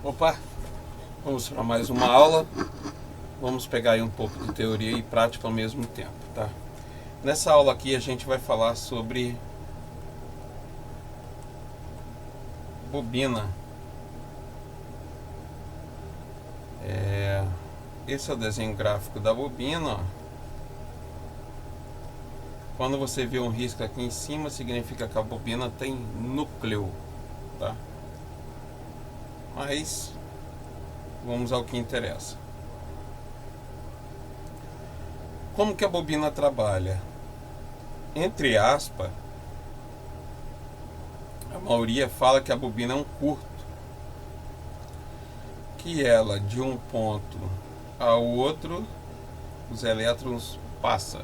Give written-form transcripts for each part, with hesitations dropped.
Opa, vamos para mais uma aula. Vamos pegar aí um pouco de teoria e prática ao mesmo tempo, tá? Nessa aula aqui a gente vai falar sobre bobina. Esse é o desenho gráfico da bobina, ó. Quando você vê um risco aqui em cima, significa que a bobina tem núcleo, tá? Mas vamos ao que interessa. Como que a bobina trabalha? Entre aspas, a maioria fala que a bobina é um curto, que ela de um ponto ao outro os elétrons passam,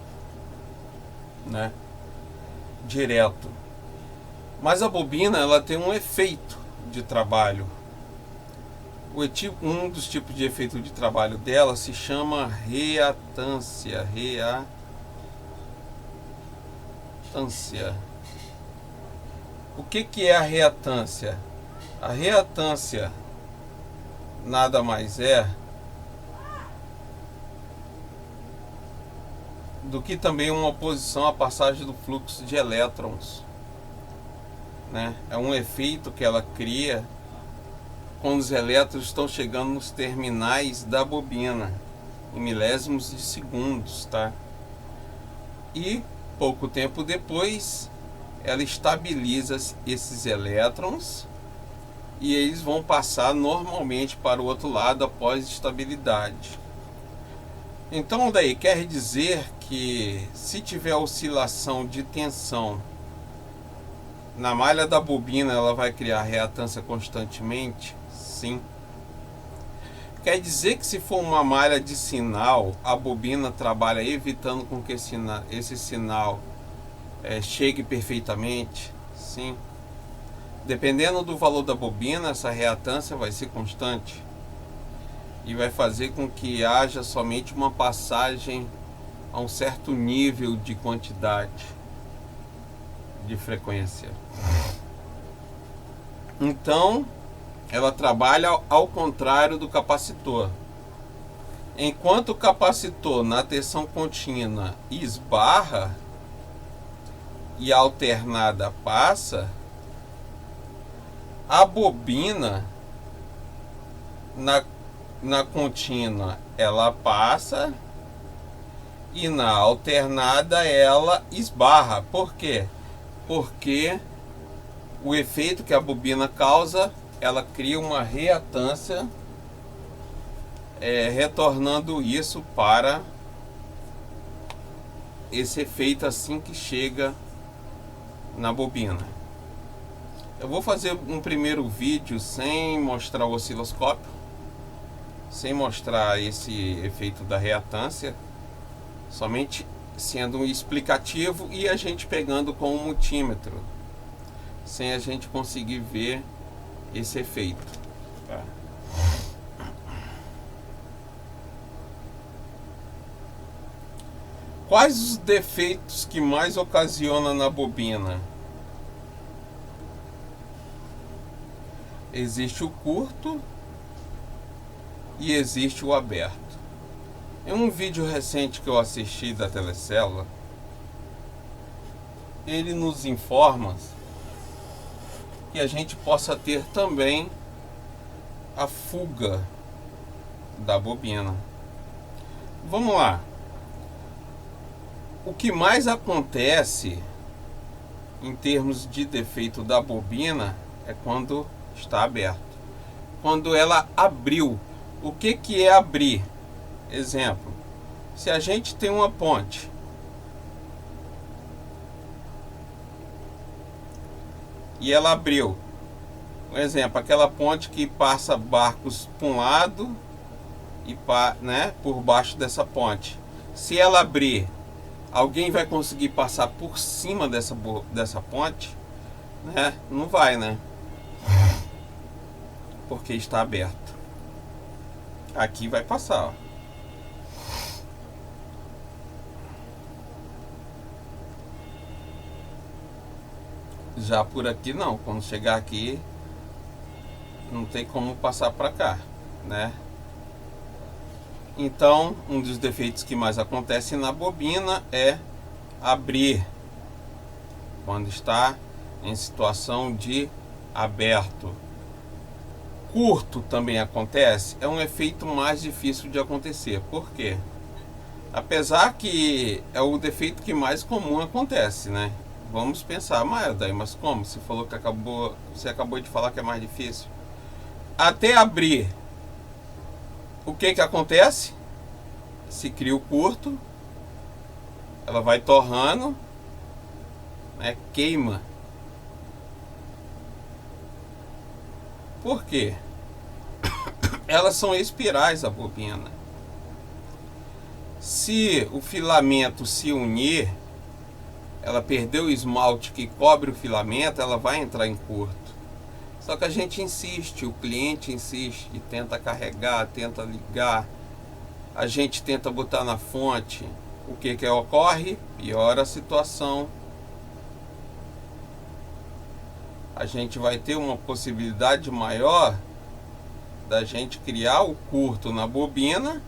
né? Direto. Mas a bobina ela tem um efeito de trabalho. Um dos tipos de efeito de trabalho dela se chama reatância. O que é a reatância? A reatância nada mais é do que também uma oposição à passagem do fluxo de elétrons, né? É um efeito que ela cria quando os elétrons estão chegando nos terminais da bobina, em milésimos de segundos, tá? E pouco tempo depois, ela estabiliza esses elétrons e eles vão passar normalmente para o outro lado após estabilidade. Então daí quer dizer que se tiver oscilação de tensão na malha da bobina, ela vai criar reatância constantemente? Sim. Quer dizer que se for uma malha de sinal, a bobina trabalha evitando com que esse sinal chegue perfeitamente? Sim. Dependendo do valor da bobina, essa reatância vai ser constante e vai fazer com que haja somente uma passagem a um certo nível de quantidade de frequência. Então, ela trabalha ao contrário do capacitor. Enquanto o capacitor na tensão contínua esbarra e a alternada passa, a bobina na contínua ela passa e na alternada ela esbarra. Por quê? Porque o efeito que a bobina causa, ela cria uma reatância, retornando isso para esse efeito assim que chega na bobina. Eu vou fazer um primeiro vídeo sem mostrar o osciloscópio, sem mostrar esse efeito da reatância, somente sendo um explicativo e a gente pegando com um multímetro, sem a gente conseguir ver esse efeito, tá? Quais os defeitos que mais ocasiona na bobina? Existe o curto e existe o aberto. Em um vídeo recente que eu assisti da Telecélula, ele nos informa que a gente possa ter também a fuga da bobina. Vamos lá. O que mais acontece em termos de defeito da bobina é quando está aberto. Quando ela abriu. O que é abrir? Exemplo, se a gente tem uma ponte e ela abriu, um exemplo, aquela ponte que passa barcos para um lado e por baixo dessa ponte. Se ela abrir, alguém vai conseguir passar por cima dessa ponte? Né? Não vai, né? Porque está aberto. Aqui vai passar, ó. Já por aqui não, quando chegar aqui não tem como passar para cá, né? Então, um dos defeitos que mais acontece na bobina é abrir quando está em situação de aberto. Curto também acontece, é um efeito mais difícil de acontecer. Por quê? Apesar que é o defeito que mais comum acontece, né? Vamos pensar, mas como? Você falou que você acabou de falar que é mais difícil. Até abrir, o que acontece? Se cria o curto, ela vai torrando, né? Queima. Por quê? Elas são espirais, a bobina. Se o filamento se unir, ela perdeu o esmalte que cobre o filamento, ela vai entrar em curto. Só que a gente insiste, o cliente insiste, tenta carregar, tenta ligar, a gente tenta botar na fonte. O que ocorre? Piora a situação. A gente vai ter uma possibilidade maior da gente criar o curto na bobina,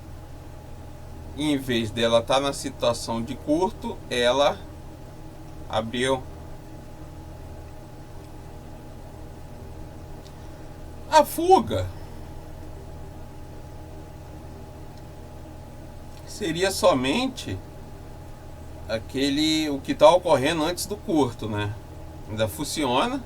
e em vez dela estar na situação de curto, ela abriu. A fuga seria somente o que está ocorrendo antes do curto, né? Ainda funciona,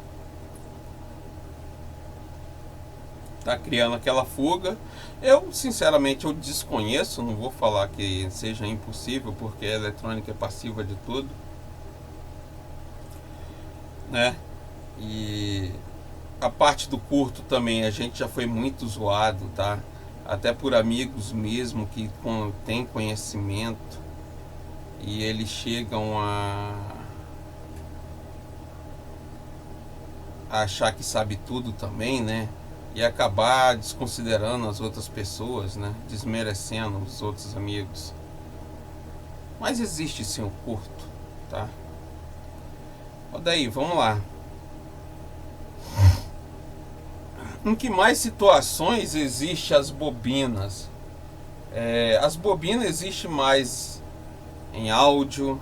tá criando aquela fuga. Eu sinceramente eu desconheço, não vou falar que seja impossível, porque a eletrônica é passiva de tudo, né? E a parte do curto também a gente já foi muito zoado, tá? Até por amigos mesmo que têm conhecimento, e eles chegam a achar que sabe tudo também, né? E acabar desconsiderando as outras pessoas, né? Desmerecendo os outros amigos. Mas existe sim o curto, tá? Ó, daí, vamos lá. Em que mais situações existe as bobinas? As bobinas existem mais em áudio,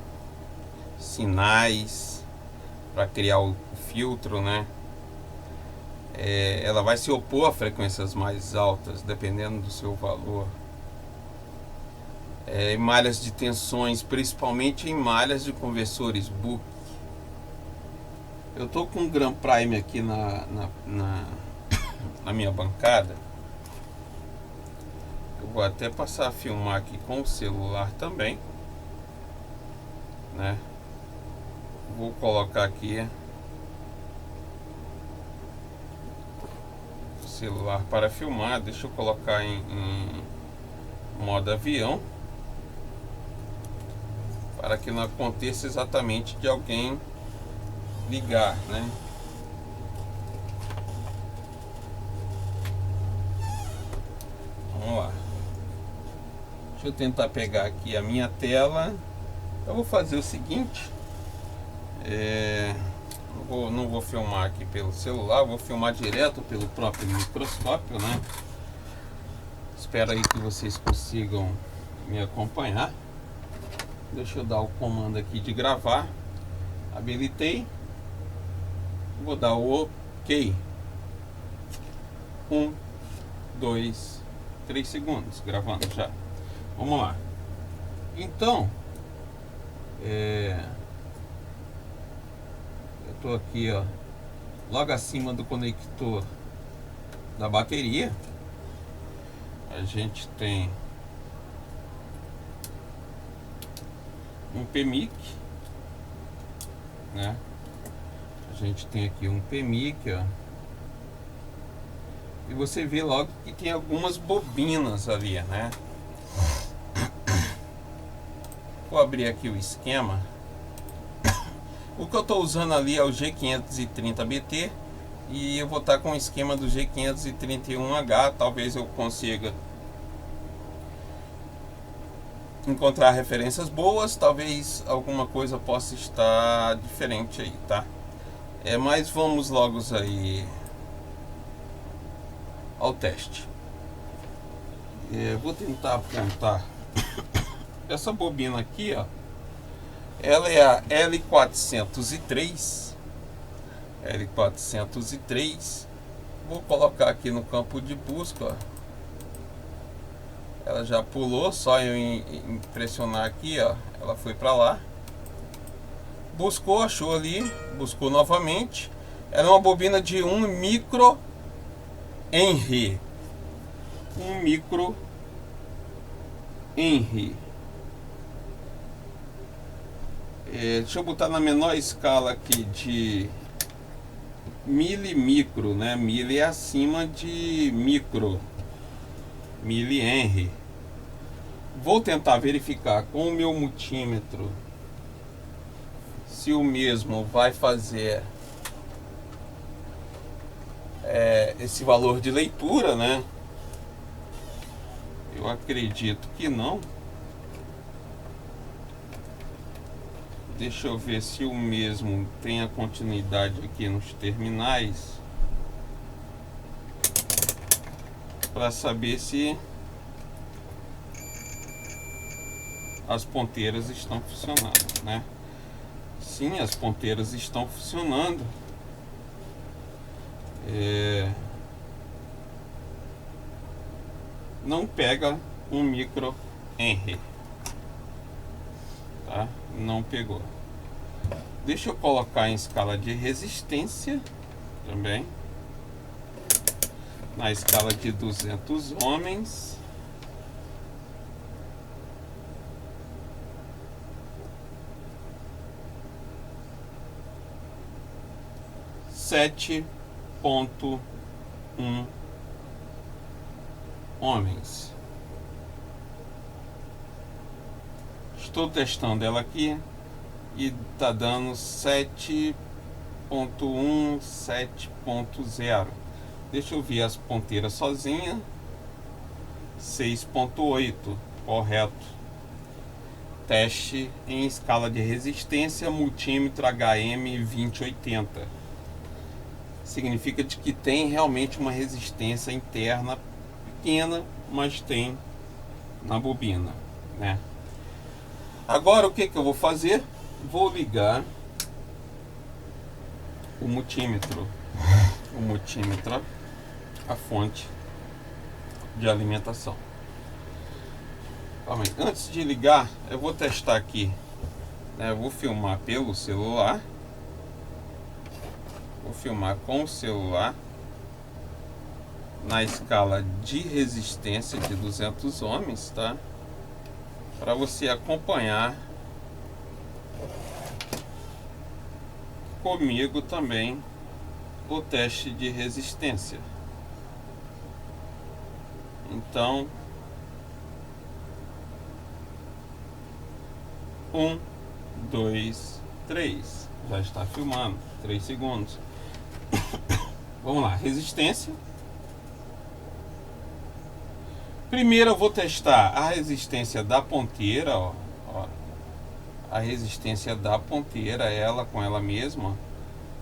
sinais, para criar o filtro, né? Ela vai se opor a frequências mais altas, dependendo do seu valor. Em malhas de tensões, principalmente em malhas de conversores Book. Eu tô com um Grand Prime aqui na minha bancada. Eu vou até passar a filmar aqui com o celular também, né? Vou colocar aqui o celular para filmar. Deixa eu colocar em modo avião, para que não aconteça exatamente de alguém ligar, né? Vamos lá. Deixa eu tentar pegar aqui a minha tela. Eu vou fazer o seguinte, não vou filmar aqui pelo celular, vou filmar direto pelo próprio microscópio, né? Espero aí que vocês consigam me acompanhar. Deixa eu dar o comando aqui de gravar. Habilitei. Vou dar o OK. 1, 2, 3 segundos gravando já. Vamos lá. Então, eu tô aqui, ó, logo acima do conector da bateria. A gente tem um PMIC, né? A gente tem aqui um PMIC, ó. E você vê logo que tem algumas bobinas ali, né? Vou abrir aqui o esquema. O que eu estou usando ali é o G530BT, e eu vou estar com o esquema do G531H. Talvez eu consiga encontrar referências boas, talvez alguma coisa possa estar diferente aí, tá? Mas vamos logo aí ao teste. Vou tentar apontar. Essa bobina aqui, ó, ela é a L403. L403. Vou colocar aqui no campo de busca, ó. Ela já pulou, só eu impressionar aqui, ó, ela foi para lá. Buscou, achou ali, buscou novamente. Ela é uma bobina de 1 micro Henry. 1 micro Henry. Deixa eu botar na menor escala aqui de milimicro, né? Mili é acima de micro. Mili Henry. Vou tentar verificar com o meu multímetro se o mesmo vai fazer esse valor de leitura, né? Eu acredito que não. Deixa eu ver se o mesmo tem a continuidade aqui nos terminais, para saber se as ponteiras estão funcionando, né? Sim, as ponteiras estão funcionando. Não pega 1 micro Henry, tá? Não pegou. Deixa eu colocar em escala de resistência também, na escala de 200 ohms. .1 ohms. Estou testando ela aqui e tá dando 7.1, 7.0. Deixa eu ver as ponteiras sozinha. 6.8, correto. Teste em escala de resistência, multímetro HM2080. Significa de que tem realmente uma resistência interna pequena, mas tem na bobina, né? Agora o que eu vou fazer? Vou ligar o multímetro à fonte de alimentação. Calma aí. Antes de ligar, eu vou testar aqui, né? Eu vou filmar pelo celular. Vou filmar com o celular na escala de resistência de 200 ohms, tá? Para você acompanhar comigo também o teste de resistência. Então, 1, 2, 3. Já está filmando. 3 segundos. Vamos lá, resistência. Primeiro eu vou testar a resistência da ponteira, ó. A resistência da ponteira, ela com ela mesma.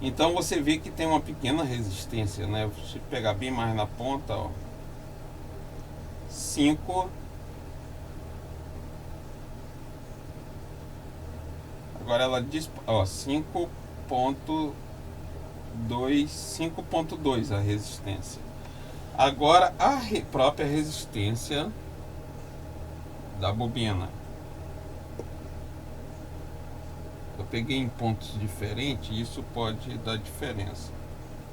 Então você vê que tem uma pequena resistência, né? Se pegar bem mais na ponta, ó. 5. Agora ela diz, ó, 5.2 a resistência. Agora a própria resistência da bobina. Eu peguei em pontos diferentes e isso pode dar diferença.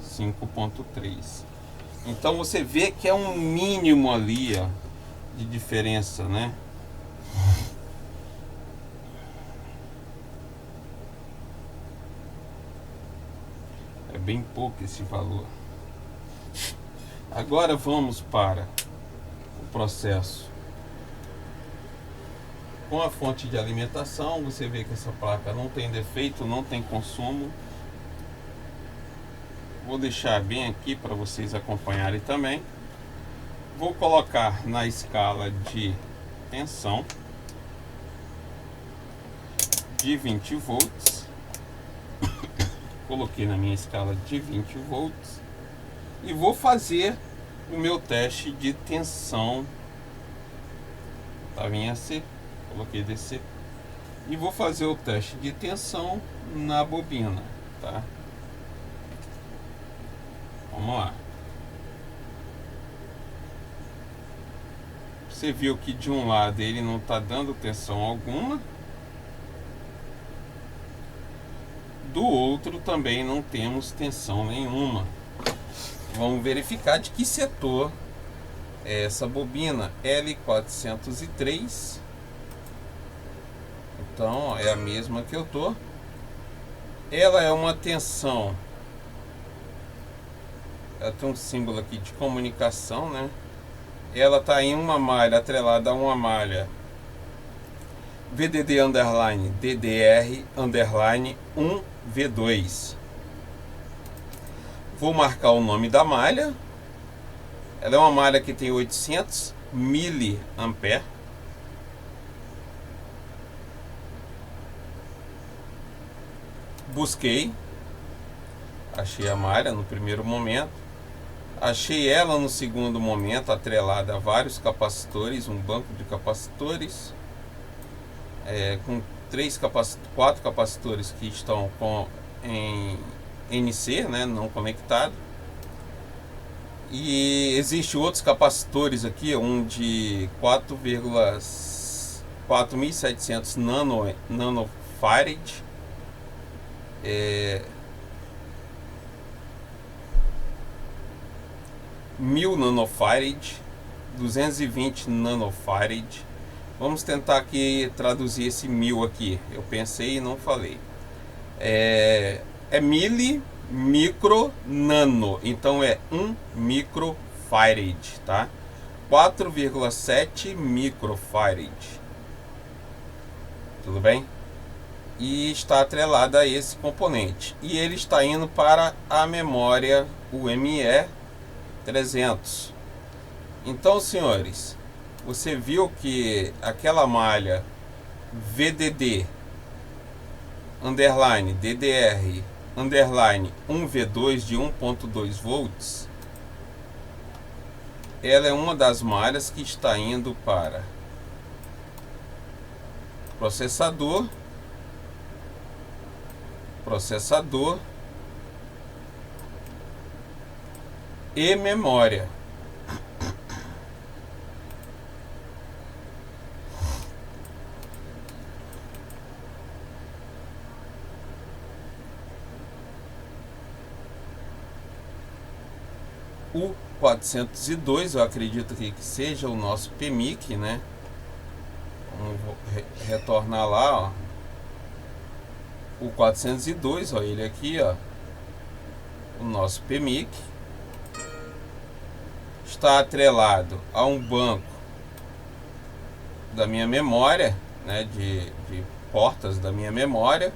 5.3. Então você vê que é um mínimo ali, ó, de diferença, né? É bem pouco esse valor. Agora vamos para o processo com a fonte de alimentação. Você vê que essa placa não tem defeito, não tem consumo. Vou deixar bem aqui para vocês acompanharem também. Vou colocar na escala de tensão de 20 volts. Coloquei na minha escala de 20 volts. E vou fazer o meu teste de tensão. Estava em AC, coloquei DC. E vou fazer o teste de tensão na bobina, tá? Vamos lá. Você viu que de um lado ele não está dando tensão alguma. Do outro também não temos tensão nenhuma. Vamos verificar de que setor é essa bobina. L403. Então é a mesma que eu tô. Ela é uma tensão. Ela tem um símbolo aqui de comunicação, né? Ela está em uma malha atrelada a uma malha VDD underline DDR underline 1V2. Vou marcar o nome da malha. Ela é uma malha que tem 800 miliampere. Busquei, achei a malha no primeiro momento, achei ela no segundo momento atrelada a vários capacitores, um banco de capacitores, com 4 capacitores que estão em NC, né, não conectado, e existe outros capacitores aqui, um de 4,4700 nanofarad, 1000 nanofarad, 220 nanofarad. Vamos tentar aqui traduzir esse 1000 aqui. Eu pensei e não falei. É mili, micro, nano. Então é 1 microfarad, tá? 4,7 microfarad. Tudo bem? E está atrelada a esse componente. E ele está indo para a memória UME 300. Então, senhores, você viu que aquela malha VDD underline DDR underline 1V2 de 1.2 volts, ela é uma das malhas que está indo para processador e memória. O 402, eu acredito que seja o nosso PMIC, né? Vamos retornar lá, ó. O 402, ó, ele aqui, ó, o nosso PMIC está atrelado a um banco da minha memória, né, de portas da minha memória,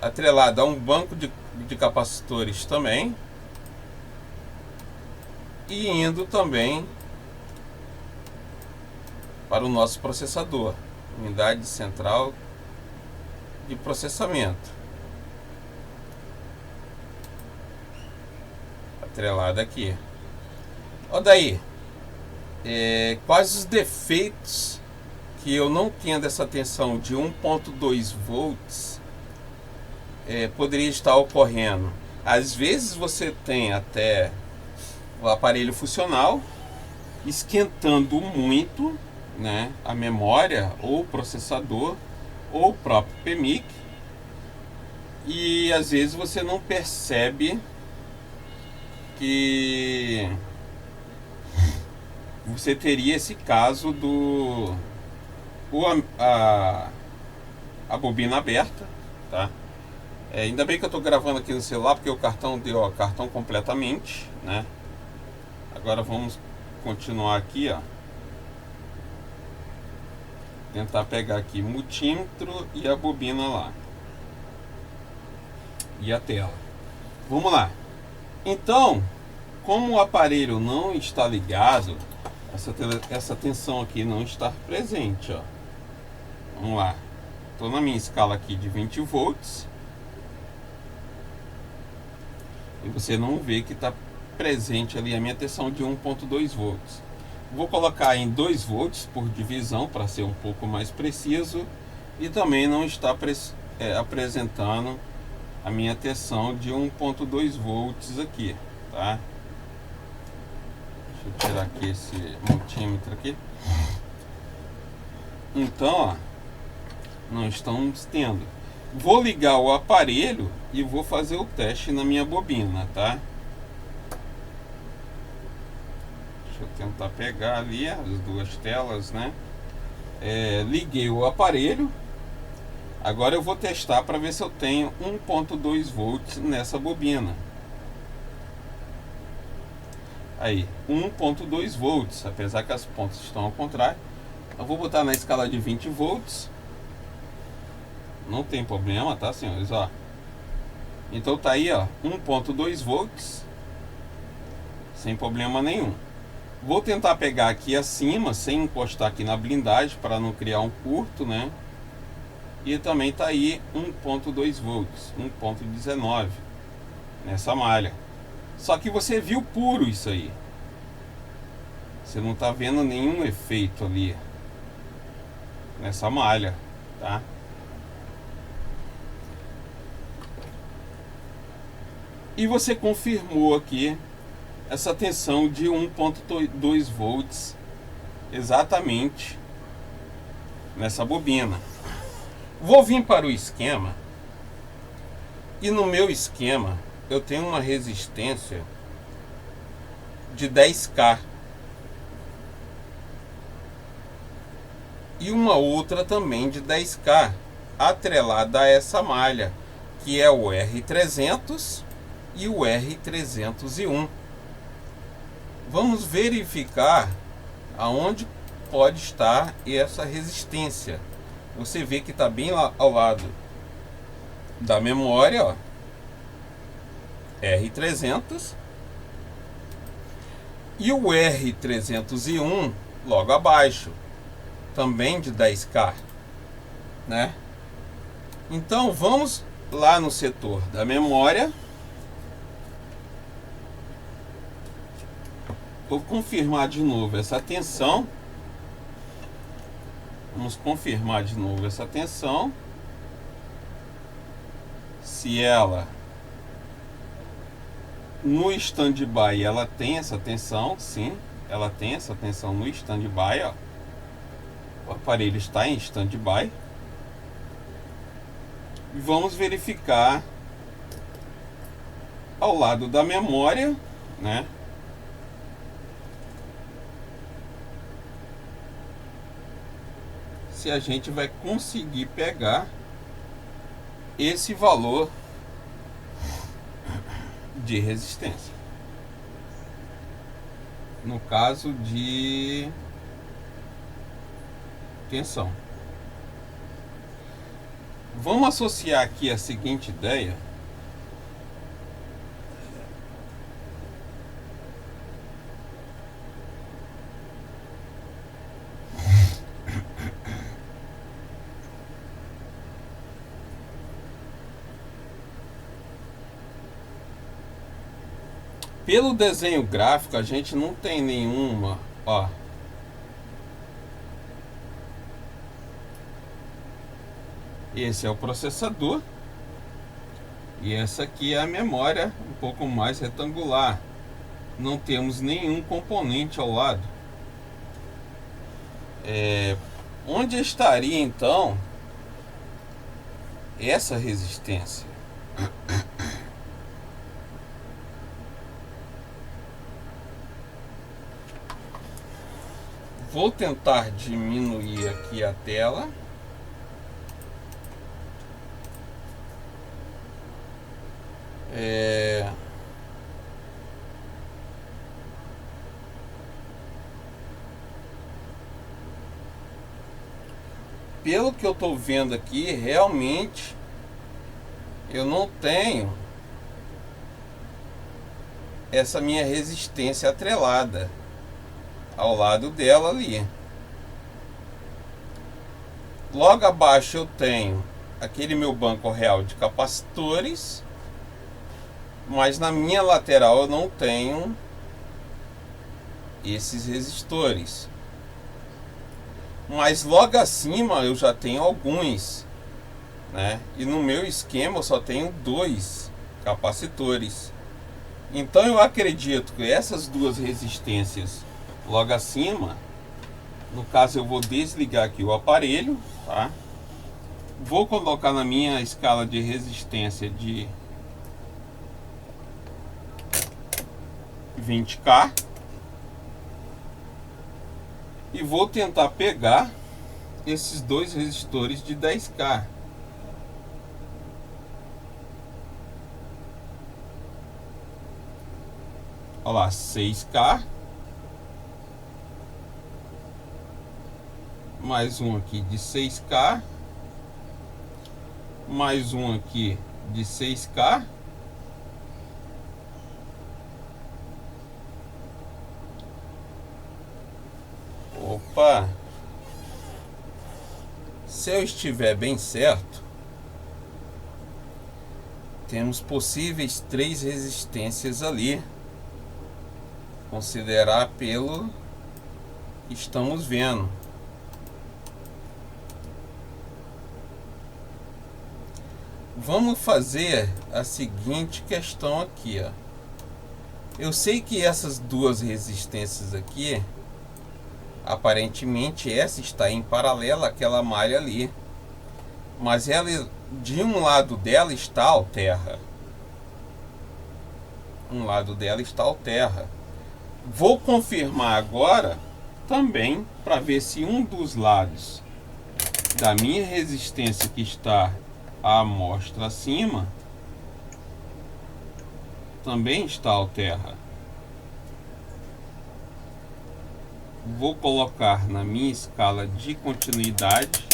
atrelado a um banco de capacitores também, e indo também para o nosso processador, unidade central de processamento, atrelada aqui. Ó, daí, quais os defeitos que eu não tendo essa tensão de 1.2 volts poderia estar ocorrendo? Às vezes você tem até o aparelho funcional esquentando muito, né, a memória ou o processador ou o próprio PMIC, e às vezes você não percebe que você teria esse caso do a bobina aberta, tá? Ainda bem que eu estou gravando aqui no celular, porque o cartão deu o cartão completamente, né? Agora vamos continuar aqui, ó. Tentar pegar aqui multímetro e a bobina lá. E a tela. Vamos lá. Então, como o aparelho não está ligado, essa tensão aqui não está presente, ó. Vamos lá. Estou na minha escala aqui de 20 volts. E você não vê que está presente ali a minha tensão de 1.2 volts. Vou colocar em 2 volts por divisão para ser um pouco mais preciso e também não está apresentando a minha tensão de 1.2 volts aqui, tá? Deixa eu tirar aqui esse multímetro aqui. Então, ó, não estamos tendo. Vou ligar o aparelho e vou fazer o teste na minha bobina, tá? Deixa eu tentar pegar ali as duas telas, né? Liguei o aparelho. Agora eu vou testar para ver se eu tenho 1.2 volts nessa bobina. Aí, 1.2 volts, apesar que as pontas estão ao contrário. Eu vou botar na escala de 20 volts. Não tem problema, tá, senhores? Ó. Então tá aí, ó, 1.2 volts. Sem problema nenhum. Vou tentar pegar aqui acima, sem encostar aqui na blindagem, para não criar um curto, né? E também tá aí 1.2 volts, 1.19 nessa malha. Só que você viu puro isso aí. Você não tá vendo nenhum efeito ali nessa malha, tá? E você confirmou aqui essa tensão de 1.2 volts exatamente nessa bobina. Vou vir para o esquema. E no meu esquema eu tenho uma resistência de 10K e uma outra também de 10K atrelada a essa malha, que é o R300 e o R301. Vamos verificar aonde pode estar essa resistência. Você vê que está bem lá ao lado da memória, ó, R300, e o R301 logo abaixo, também de 10K, né? Então vamos lá no setor da memória. Vou confirmar de novo essa tensão. Vamos confirmar de novo essa tensão. Se ela no standby ela tem essa tensão, sim, ela tem essa tensão no standby, ó. O aparelho está em standby. E vamos verificar ao lado da memória, né? Se a gente vai conseguir pegar esse valor de resistência, no caso de tensão. Vamos associar aqui a seguinte ideia. Pelo desenho gráfico a gente não tem nenhuma, ó. Esse é o processador e essa aqui é a memória, um pouco mais retangular. Não temos nenhum componente ao lado. Onde estaria então essa resistência? Vou tentar diminuir aqui a tela. Pelo que eu estou vendo aqui, realmente eu não tenho essa minha resistência atrelada ao lado dela ali. Logo abaixo eu tenho aquele meu banco real de capacitores, Mas na minha lateral eu não tenho esses resistores. Mas logo acima eu já tenho alguns, né? E no meu esquema eu só tenho 2 capacitores. Então eu acredito que essas 2 resistências logo acima, no caso eu vou desligar aqui o aparelho, tá? Vou colocar na minha escala de resistência de 20K e vou tentar pegar esses 2 resistores de 10K. Olha lá, 6K. Mais um aqui de 6K. Mais um aqui de 6K. Opa! Se eu estiver bem certo, temos possíveis 3 resistências ali. Considerar pelo que estamos vendo. Vamos fazer a seguinte questão aqui, ó. Eu sei que essas 2 resistências aqui, aparentemente essa está em paralelo àquela malha ali, mas ela, de um lado dela está ao terra. Um lado dela está ao terra. Vou confirmar agora também para ver se um dos lados da minha resistência que está à amostra acima também está ao terra. Vou colocar na minha escala de continuidade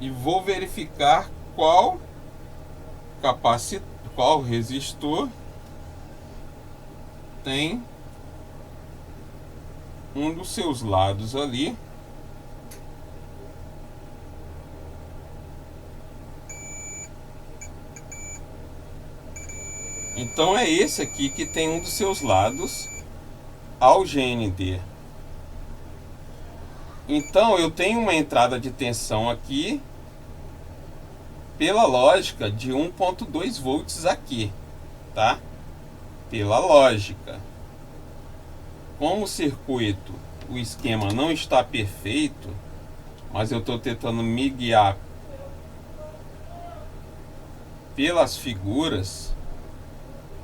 e vou verificar qual resistor tem um dos seus lados ali Então é esse aqui que tem um dos seus lados ao GND. Então eu tenho uma entrada de tensão aqui, pela lógica, de 1.2 volts aqui, tá? Pela lógica. Como o circuito, o esquema não está perfeito, mas eu estou tentando me guiar pelas figuras,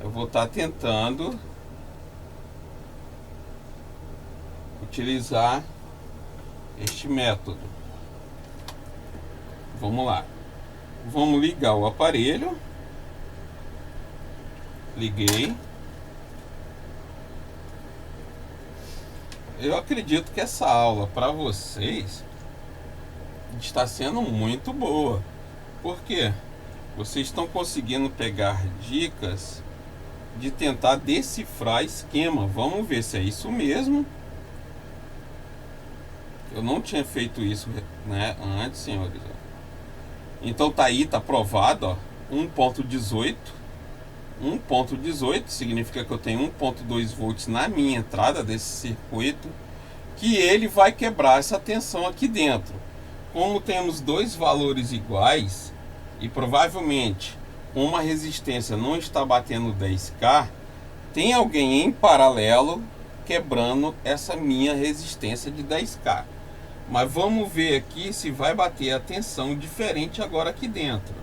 eu vou estar tentando utilizar este método. Vamos lá. Vamos ligar o aparelho. Liguei. Eu acredito que essa aula para vocês está sendo muito boa. Por quê? Vocês estão conseguindo pegar dicas de tentar decifrar esquema. Vamos ver se é isso mesmo. Eu não tinha feito isso, né, antes, senhores. Então tá aí, tá provado, ó, 1.18. 1.18 significa que eu tenho 1.2 volts na minha entrada desse circuito, que ele vai quebrar essa tensão aqui dentro. Como temos dois valores iguais e provavelmente uma resistência não está batendo 10K, tem alguém em paralelo quebrando essa minha resistência de 10K. Mas vamos ver aqui se vai bater a tensão diferente agora aqui dentro.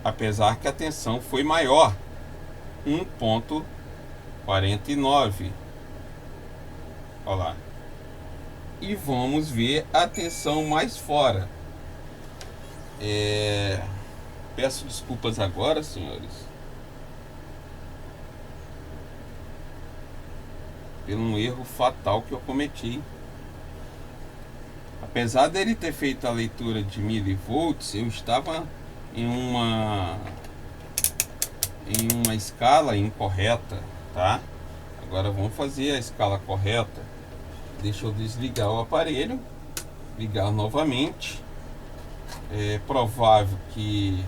Apesar que a tensão foi maior, 1.49. Olha lá. E vamos ver a tensão mais fora. Peço desculpas agora, senhores, pelo um erro fatal que eu cometi. Apesar dele ter feito a leitura de milivolts, eu estava em uma escala incorreta, tá? Agora vamos fazer a escala correta. Deixa eu desligar o aparelho, ligar novamente. É provável que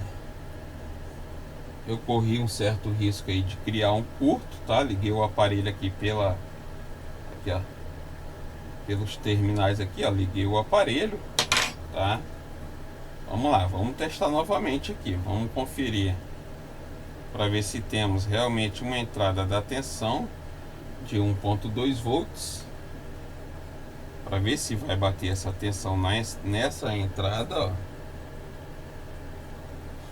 eu corri um certo risco aí de criar um curto, tá? Liguei o aparelho aqui aqui, ó, pelos terminais aqui, ó, liguei o aparelho, tá? Vamos lá, vamos testar novamente aqui, vamos conferir para ver se temos realmente uma entrada da tensão de 1.2 volts, para ver se vai bater essa tensão nessa entrada, ó.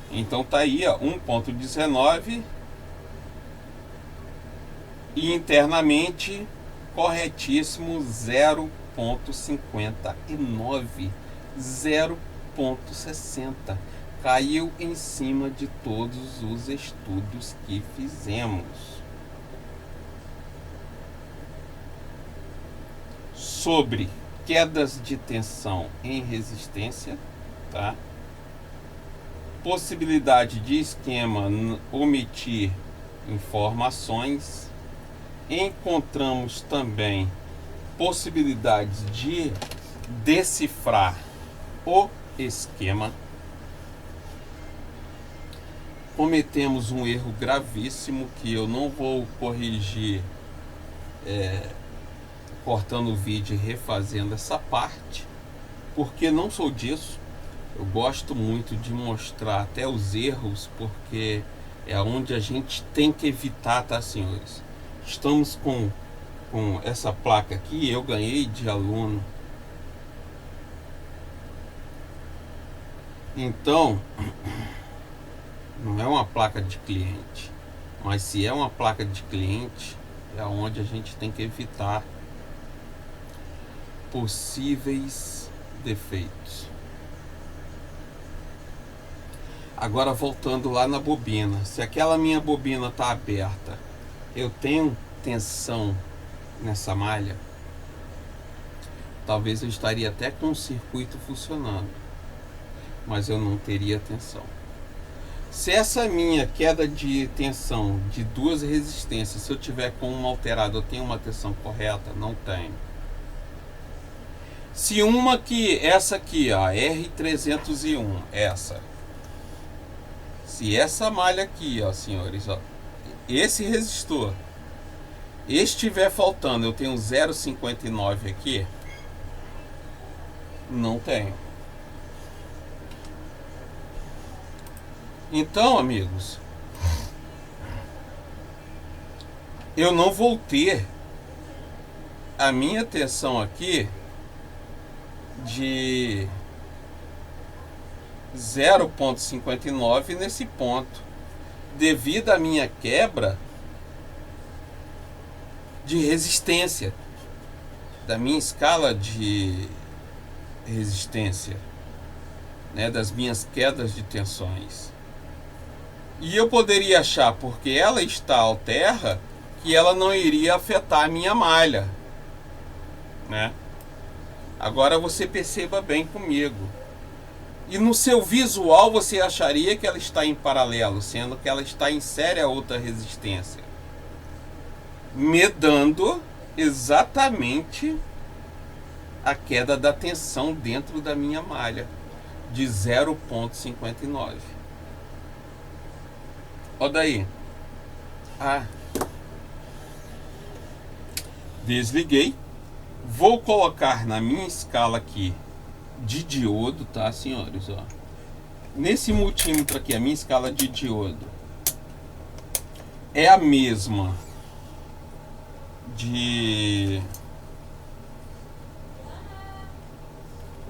Então tá aí, ó, 1.19 e internamente corretíssimo 0.59, 0.60. Caiu em cima de todos os estudos que fizemos. Sobre quedas de tensão em resistência, tá? Possibilidade de esquema omitir informações. Encontramos também possibilidades de decifrar o esquema. Cometemos um erro gravíssimo que eu não vou corrigir cortando o vídeo e refazendo essa parte, porque não sou disso. Eu gosto muito de mostrar até os erros, porque é onde a gente tem que evitar, tá, senhores? Estamos com essa placa aqui, eu ganhei de aluno. Então, não é uma placa de cliente, mas se é uma placa de cliente, é onde a gente tem que evitar possíveis defeitos. Agora voltando lá na bobina, se aquela minha bobina está aberta, eu tenho tensão nessa malha, talvez eu estaria até com o circuito funcionando, mas eu não teria tensão. Se essa minha queda de tensão de duas resistências, se eu tiver com uma alterada, eu tenho uma tensão correta? Não tenho. Se uma que essa aqui, ó, R301, se essa malha aqui, ó, senhores, ó, esse resistor estiver faltando, eu tenho 0,59 aqui, não tenho. Então, amigos, eu não vou ter a minha tensão aqui de 0,59 nesse ponto, devido à minha quebra de resistência, da minha escala de resistência, né, das minhas quedas de tensões. E eu poderia achar, porque ela está alterna, que ela não iria afetar a minha malha, né? Agora você perceba bem comigo. E no seu visual você acharia que ela está em paralelo, sendo que ela está em série a outra resistência, me dando exatamente a queda da tensão dentro da minha malha de 0,59. Olha daí. Desliguei. Vou colocar na minha escala aqui de diodo, tá, senhores? Ó. Nesse multímetro aqui, a minha escala de diodo é a mesma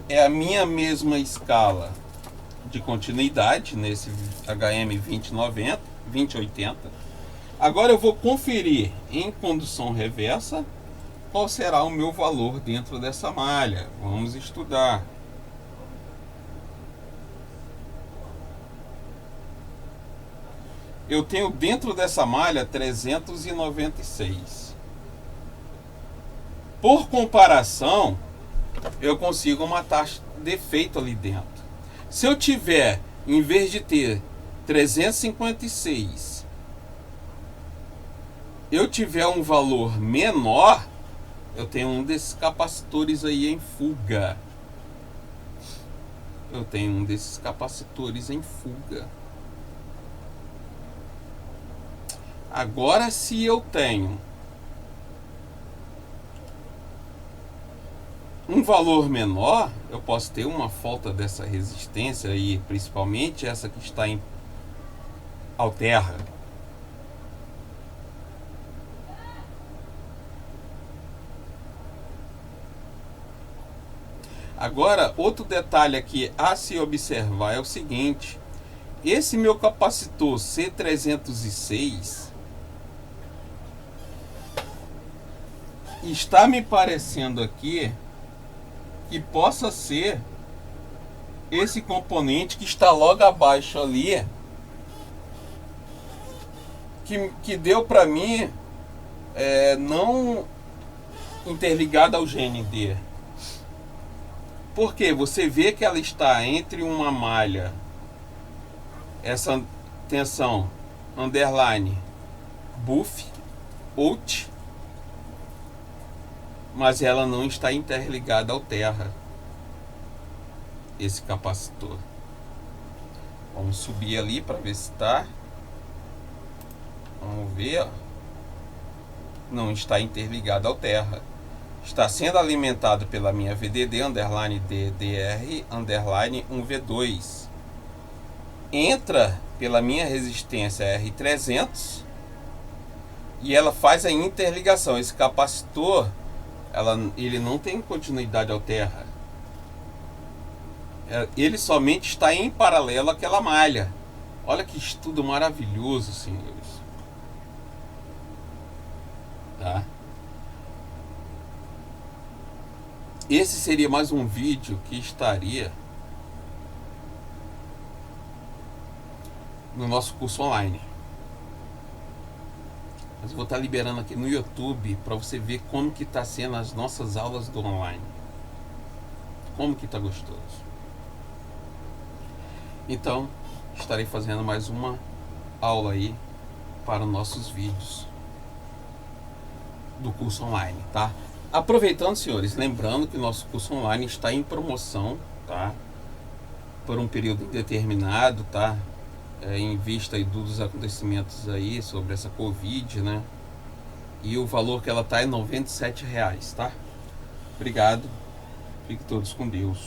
é a minha mesma escala de continuidade nesse HM 2080. Agora eu vou conferir em condução reversa qual será o meu valor dentro dessa malha. Vamos estudar. Eu tenho dentro dessa malha 396. Por comparação, eu consigo matar defeito ali dentro. Se eu tiver, em vez de ter 356 eu tiver um valor menor, eu tenho um desses capacitores aí em fuga. Eu tenho um desses capacitores em fuga. Agora, se eu tenho um valor menor, eu posso ter uma falta dessa resistência aí, principalmente essa que está em terra. Agora, outro detalhe aqui a se observar é o seguinte: esse meu capacitor C306 está me parecendo aqui que possa ser esse componente que está logo abaixo ali, que deu para mim não interligado ao GND. Porque você vê que ela está entre uma malha, essa tensão underline buff out, mas ela não está interligada ao terra, esse capacitor. Vamos subir ali para ver se está. Vamos ver, ó. Não está interligado ao terra. Está sendo alimentado pela minha VDD underline DDR underline 1V2. Entra pela minha resistência R300 e ela faz a interligação. Esse capacitor, ele não tem continuidade ao terra. Ele somente está em paralelo àquela malha. Olha que estudo maravilhoso, senhores. Tá? Esse seria mais um vídeo que estaria no nosso curso online. Mas eu vou estar liberando aqui no YouTube para você ver como que está sendo as nossas aulas do online. Como que está gostoso. Então, estarei fazendo mais uma aula aí para nossos vídeos do curso online, tá? Aproveitando, senhores, lembrando que o nosso curso online está em promoção, tá? Por um período indeterminado, tá? Em vista aí dos acontecimentos aí sobre essa Covid, né? E o valor que ela tá é R$ 97, tá? Obrigado. Fiquem todos com Deus.